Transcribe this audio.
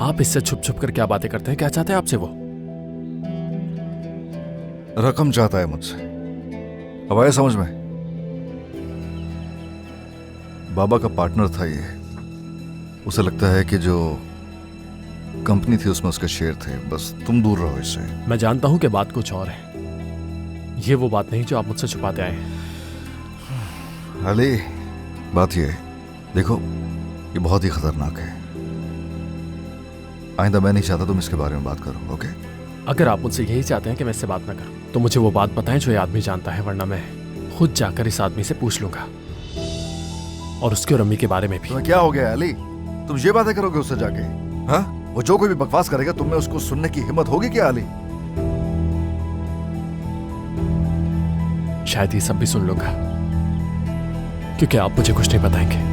आप इससे छुप छुप कर क्या बातें करते हैं? क्या चाहते हैं आपसे वो? रकम चाहता है मुझसे। अब आया समझ में? बाबा का पार्टनर था ये। उसे लगता है कि जो कंपनी थी उसमें उसके शेयर थे। बस तुम दूर रहो इससे। मैं जानता हूं कि बात कुछ और है। ये वो बात नहीं जो आप मुझसे छुपाते आए हैं। अली, बात ये है, देखो ये बहुत ही खतरनाक है। आइंदा मैं नहीं चाहता तुम इसके बारे में बात करो, ओके? अगर आप मुझसे यही चाहते हैं कि मैं इससे बात ना करूं, तो मुझे वो बात बताएं जो ये आदमी जानता है, वरना मैं खुद जाकर इस आदमी से पूछ लूंगा, और उसके और अम्मी के बारे में भी। तुम्हें क्या हो गया अली? तुम ये बातें करोगे उससे जाके? हाँ, वो जो कोई भी बकवास करेगा तुम में उसको सुनने की हिम्मत होगी क्या अली? शायद ये सब भी सुन लूंगा, क्योंकि आप मुझे कुछ नहीं बताएंगे।